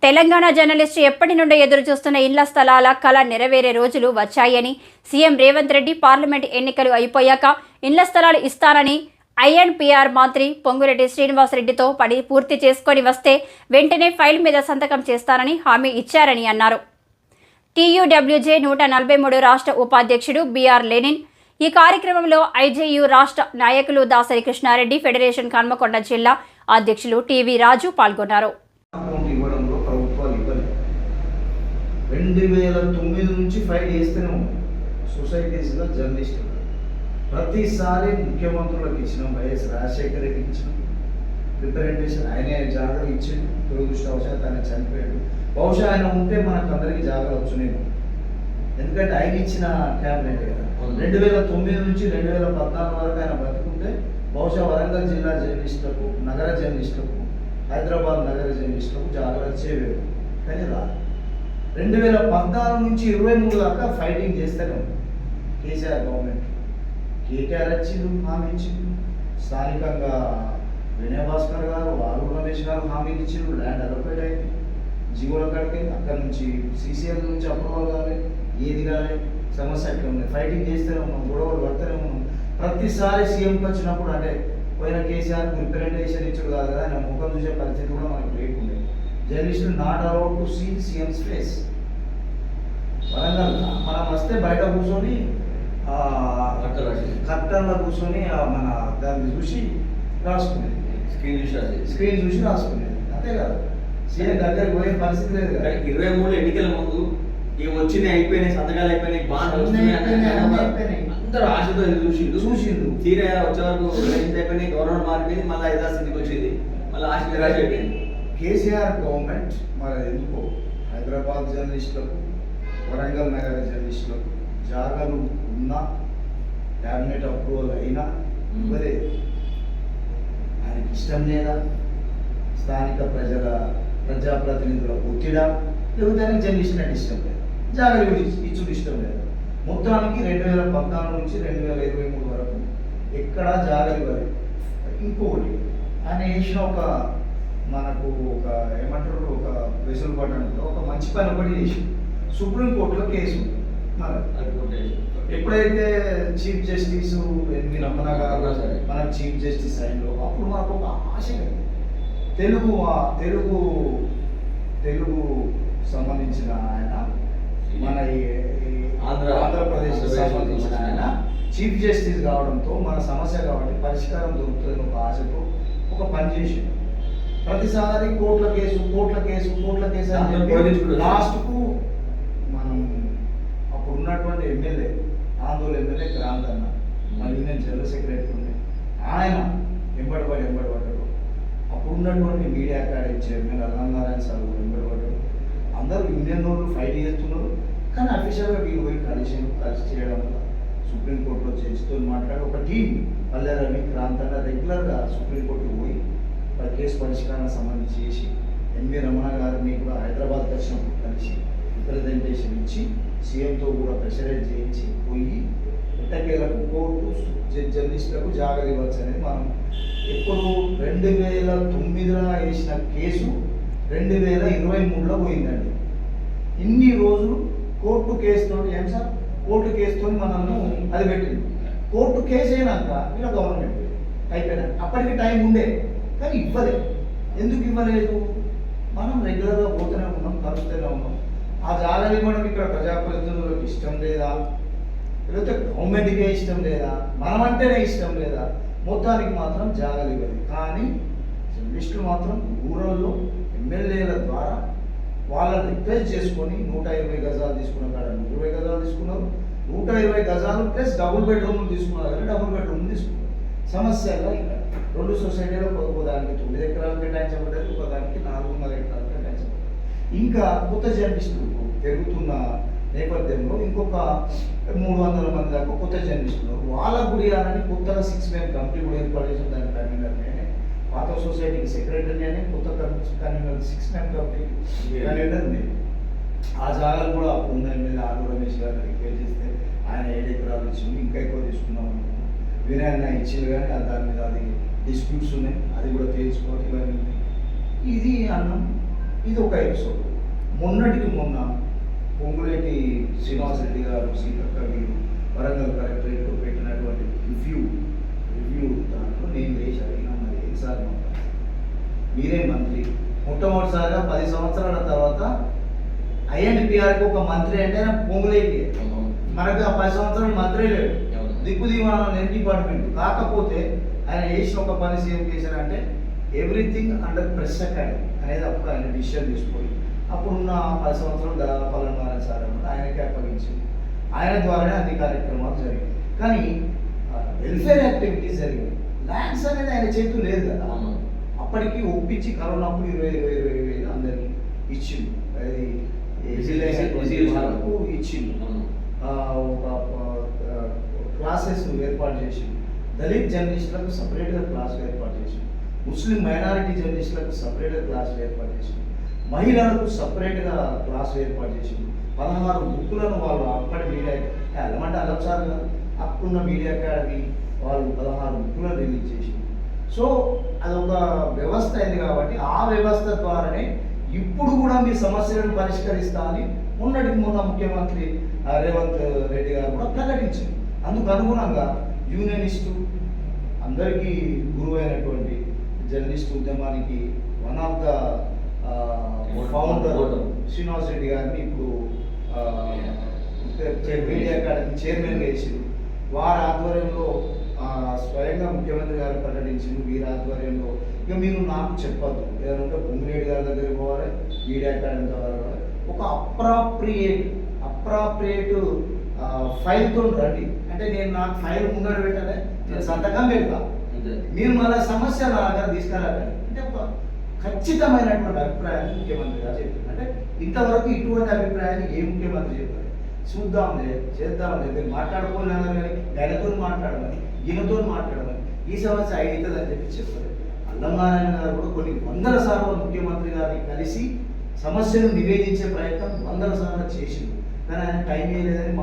Telangana journalist ఎప్పటి నుండో ఎదురు చూస్తున్న ఇళ్ల స్థలాల కళ నెరవేరే రోజులు వచ్చాయని సీఎం రేవంత్ రెడ్డి పార్లమెంట్ ఎన్నికలు అయిపోయాక ఇళ్ల స్థలాలు ఇస్తానని ఐఎన్పిఆర్ మంత్రి పొంగురెడ్డి శ్రీనివాసరెడ్డితో పడి పూర్తి చేసుకొని వస్తే వెంటనే ఫైల్ మీద సంతకం చేస్తానని హామీ ఇచ్చారని అన్నారు. టీయూడబ్ల్యూజే 143 రాష్ట్ర ఉపాధ్యక్షుడు బిఆర్ లెనిన్, ఈ కార్యక్రమంలో ఐజేయు రాష్ట్ర నాయకులు దాసరి కృష్ణారెడ్డి, ఫెడరేషన్ హన్మకొండ జిల్లా అధ్యక్షులు టీవీ రాజు పాల్గొన్నారు. 2009 నుంచి ఫైల్ చేస్తూనే ఉన్నాం. సొసైటీస్లో జర్నలిస్ట్ ప్రతిసారి ముఖ్యమంత్రులకు ఇచ్చినాం, వైఎస్ రాజశేఖర రెడ్డికి ఇచ్చినాం రిప్రజెంటేషన్. ఆయనే జాగ్రత్త ఇచ్చిండు, దురదృష్టవశాత్తు ఆయన చనిపోయాడు. బహుశా ఆయన ఉంటే మనకు అందరికీ జాగ్రత్త వచ్చునేమో, ఎందుకంటే ఆయన ఇచ్చిన క్యాబినెట్ కదా. 2009 నుంచి 2014 వరకు ఆయన బతుకుంటే బహుశా వరంగల్ జిల్లా జర్నలిస్టులకు, నగర జర్నలిస్టులకు, హైదరాబాద్ నగర జర్నలిస్టులకు జాగ్రత్త చేయలేదు. కానీ రా 2014 నుంచి 23 దాకా ఫైటింగ్ చేస్తూనే ఉంది కేసీఆర్ గవర్నమెంట్. కేటీఆర్ వచ్చిండు, హామీ ఇచ్చిండు. స్థానికంగా వినయ్ భాస్కర్ గారు, ఆరు రమేష్ గారు హామీలు ఇచ్చిండు. ల్యాండ్ అలొకేట్ అయింది, జీవోల కడికి అక్కడ నుంచి సీసీఎల్ నుంచి అప్రూవల్ కాలేదు, ఏది కాలేదు. సమస్య అట్లా ఉంది. ఫైటింగ్ చేస్తూనే ఉన్నాం, గొడవలు పడుతూనే ఉన్నాం. ప్రతిసారి సీఎంకి వచ్చినప్పుడు అంటే పోయిన కేసీఆర్ రిప్రజెంటేషన్ ఇచ్చుడు కాదు కదా, ఆయన ముఖం చూసే పరిస్థితి కూడా మనకు లేకుండే. జర్నలిస్టులు not allowed to see CM's face. Warangal మనం వస్తే బయట కూర్చొని కట్టంలో కూర్చొని మన దాన్ని చూసి రాసుకునేది, స్క్రీన్ చూసి రాసుకునేది, అంతే కదా. సీఎం దగ్గరికి పోయే పరిస్థితి లేదు కదా. 23 ఎన్నికల ముందు ఇవి వచ్చినాయి, అయిపోయినాయి, సంతకాలు అయిపోయినాయి, అందరూ ఆశతో చూసిండు. తీరా వచ్చే వరకు అయిపోయినాయి, గవర్నమెంట్ మారిపోయింది, మళ్ళీ 5 స్థితికి వచ్చింది, మళ్ళీ ఆశ నిరాశ అయిపోయింది. కేసీఆర్ గవర్నమెంట్ మరి ఎందుకో హైదరాబాద్ జర్నలిస్టులకు, వరంగల్ నగర జర్నలిస్టులకు జాగాలు ఉన్నా, క్యాబినెట్ అప్రూవల్ అయినా ఇవ్వలేదు. ఆయనకి ఇష్టం లేదా, స్థానిక ప్రజాప్రతినిధుల ఒత్తిడా, లేకపోతే ఆయనకి జర్నలిస్టులు అంటే ఇష్టం లేదు, జాగాలు ఇచ్చుడు ఇష్టం లేదు. మొత్తానికి 2014 నుంచి 2023 వరకు ఎక్కడా జాగాలు ఇవ్వలేదు. ఇంకొకటి ఆయన వేసిన ఒక మనకు ఒక ఏమంటారు, ఒక వెసులుబాటు అంటే ఒక మంచి పని ఒకటి చేసి సుప్రీంకోర్టులో కేసు మరి ఎప్పుడైతే చీఫ్ జస్టిస్ ఎన్వి రమణ గారు మనకు చీఫ్ జస్టిస్ అయిందో అప్పుడు మనకు ఒక ఆశ తెలుగు సంబంధించిన ఆయన, మన ఆంధ్రప్రదేశ్ సంబంధించిన ఆయన చీఫ్ జస్టిస్ కావడంతో మన సమస్య కాబట్టి పరిష్కారం దొరుకుతుంది ఒక ఆశతో ఒక పని చేసింది. ప్రతిసారి కోర్టుల కేసు అని చెప్పి లాస్ట్కు మనం అప్పుడు ఉన్నటువంటి ఎమ్మెల్యే, ఆందోళన ఎమ్మెల్యే క్రాంత్ అన్న, మా యూనియన్ జనరల్ సెక్రటరీ ఉండే, ఆయన ఎంబడబడ్డాడు. అప్పుడు ఉన్నటువంటి మీడియా అకాడమీ చైర్మన్ అల్లంనారాయణ సార్ ఎంబడబడ్డాడు. అందరూ యూనియన్ వాళ్ళు ఫైట్ చేస్తున్నారు. కానీ అఫీషియల్గా వీళ్ళు పోయి కలిసి చేయడం వల్ల సుప్రీంకోర్టులో జడ్జితో మాట్లాడి ఒక టీం పల్లె రవి, క్రాంత్ అన్న రెగ్యులర్గా సుప్రీంకోర్టుకు పోయి కేసు పరిష్కారానికి సంబంధించి చేసి ఎన్వి రమణ గారిని కూడా హైదరాబాద్కి వచ్చినప్పుడు కలిసి రిప్రజెంటేషన్ ఇచ్చి సీఎంతో కూడా ప్రెషరైజ్ చేయించి పోయి ఎట్టకేలకు కోర్టు జర్నలిస్టులకు జాగ్రత్త ఇవ్వచ్చు అనేది మనం ఎప్పుడు 2009లో వేసిన కేసు 2023లో పోయిందండి. ఇన్ని రోజులు కోర్టు కేసుతో ఏం సార్, కోర్టు కేసుతో మనల్ని అది పెట్టింది. కోర్టు కేసు అయినాక ఇలా గవర్నమెంట్ అయిపోయినా అప్పటికి టైం ఉండే, కానీ ఇవ్వలేదు. ఎందుకు ఇవ్వలేదు? మనం రెగ్యులర్గా పోతూనే ఉన్నాం, కలుస్తూనే ఉన్నాం. ఆ జాగాలు ఇవ్వడం ఇక్కడ ప్రజాప్రతినిధులకు ఇష్టం లేదా, లేకపోతే గవర్నమెంట్కే ఇష్టం లేదా, మనమంటేనే ఇష్టం లేదా, మొత్తానికి మాత్రం జాగాలు ఇవ్వలేదు. కానీ జర్నలిస్టులు మాత్రం ఊళ్ళల్లో ఎమ్మెల్యేల ద్వారా వాళ్ళని రిక్వెస్ట్ చేసుకొని 120 గజాలు తీసుకున్న కాడ 120 గజాలు తీసుకున్నారు, 120 గజాలు ప్లస్ డబుల్ బెడ్రూమ్లు తీసుకున్నారు కానీ డబుల్ బెడ్రూమ్లు తీసుకున్నారు. సమస్యగా ఇక్కడ 2 సొసైటీలో ఒకదానికి 9 ఎకరాలు కేటాయించబడ్డది, ఒకదానికి 4.5 ఎకరాలు కేటాయించబడ్డది. ఇంకా కొత్త జర్నలిస్టులు పెరుగుతున్న నేపథ్యంలో ఇంకొక 300 మంది దాకా కొత్త జర్నలిస్టులు, వాళ్ళ గుడియాలని కొత్తగా 6 మెన్ కమిటీ కూడా ఏర్పాటు చేసిన దాని కన్వీనర్ నేనే, పాత సొసైటీకి సెక్రటరీ నేనే, కొత్త కన్వీనర్ 6 మెన్ కమిటీ కన్వీనర్ నేను. ఆ జాగాలు కూడా అప్పుడు ఉన్న ఎమ్మెల్యే ఆరు రమేష్ గారు రిక్వెస్ట్ చేస్తే ఆయన 7 ఎకరాలు ఇచ్చింది, ఇంకా ఎక్కువ తీసుకున్నాం అనుకున్నాం. వినయన్న ఇచ్చింది కానీ దాని మీద అది డిస్ప్యూట్స్ ఉన్నాయి, అది కూడా తెలుసుకోవాలి. ఇవన్నీ ఇది అన్నం ఇది ఒక ఎపిసోడ్. మొన్నటికి మొన్న పొంగులేటి శ్రీనివాస్ రెడ్డి గారు సీతక్క మీరు వరంగల్ కలెక్టరేట్ పెట్టినటువంటి రివ్యూ దాంట్లో నేను వేసి అడిగినా మరి ఎన్నిసార్లు మాట్లాడారు మీరే మంత్రి, మొట్టమొదటిసారిగా 10 సంవత్సరాల తర్వాత ఐఎన్పిఆర్కి ఒక మంత్రి అంటే పొంగులేటి. మనకు ఆ 10 సంవత్సరాలు మంత్రి లేడు, దిక్కు దివాణం లేని డిపార్ట్మెంట్. కాకపోతే ఆయన చేసిన ఒక పని సీఎం చేశారంటే ఎవ్రీథింగ్ అండర్ ప్రెస్ అకాడమీ అనేది అప్పుడు ఆయన డిసిషన్ తీసుకొని అప్పుడున్న 10 సంవత్సరాలు పల్లెనారాయణ సార్ అన్నమాట ఆయనకే అప్పగించింది. ఆయన ద్వారానే అన్ని కార్యక్రమాలు జరిగాయి. కానీ వెల్ఫేర్ యాక్టివిటీస్ జరిగాయి. ల్యాండ్స్ అనేది ఆయన చేతులు లేదు కదా. అప్పటికి ఒప్పించి కరోనా అప్పుడు 20,000 అందరికి ఇచ్చింది. అది వాళ్ళకు ఇచ్చింది. ఒక క్లాసెస్ ఏర్పాటు చేసింది. దళిత్ జర్నలిస్టులకు సపరేట్గా క్లాసులు ఏర్పాటు చేసింది. ముస్లిం మైనారిటీ జర్నలిస్టులకు సపరేట్గా క్లాసులు ఏర్పాటు చేసింది. మహిళలకు సపరేట్గా క్లాసులు ఏర్పాటు చేసింది. 16 బుక్కులను వాళ్ళు అప్పటి మీడియా అల్లమంటే అల్లం సార్ అప్పుడున్న మీడియా అకాడమీ వాళ్ళు 16 బుక్కులను రిలీజ్ చేసింది. సో అదొక వ్యవస్థ అయింది కాబట్టి ఆ వ్యవస్థ ద్వారానే ఇప్పుడు కూడా మీ సమస్యలను పరిష్కరిస్తా అని మొన్న ముఖ్యమంత్రి రేవంత్ రెడ్డి గారు కూడా ప్రకటించారు. అందుకు అనుగుణంగా యూనియనిస్టు అందరికీ గురువు అయినటువంటి జర్నలిస్ట్ ఉద్యమానికి one of the founder Srinivas Reddy గారిని ఇప్పుడు మీడియా అకాడమీ చైర్మన్గా వేసింది. వారి ఆధ్వర్యంలో స్వయంగా ముఖ్యమంత్రి గారు ప్రకటించింది. వీరి ఆధ్వర్యంలో ఇక మీరు నాకు చెప్పద్దు, ఏదంటే పొంగిరెడ్డి గారి దగ్గరికి పోవాలి, మీడియా అకాడమీ ద్వారా ఒక అప్రాప్రియేట్ ఫైల్తో రండి అంటే నేను నాకు ఫైల్ ముందర పెట్టాలి, నేను సంతకం పెడతా, మీరు మళ్ళీ సమస్య లాగా తీసుకురాలి అంటే ఒక ఖచ్చితమైనటువంటి అభిప్రాయాన్ని ముఖ్యమంత్రి గారు చెప్పారు. అంటే ఇంతవరకు ఇటువంటి అభిప్రాయాన్ని ఏ ముఖ్యమంత్రి చెప్పారు? చూద్దాంలే చేద్దాంలే మీరు మాట్లాడుకోలేన్నారు కానీ ఆయనతో మాట్లాడమని ఈయనతో మాట్లాడమని ఈ సమస్య అవుతుందని చెప్పి చెప్పారు. అల్లంనారాయణ గారు కూడా కొన్ని 100 సార్లు ముఖ్యమంత్రి గారిని కలిసి సమస్యను నివేదించే ప్రయత్నం 100 సార్లు చేసింది. కానీ ఆయన టైం లేదని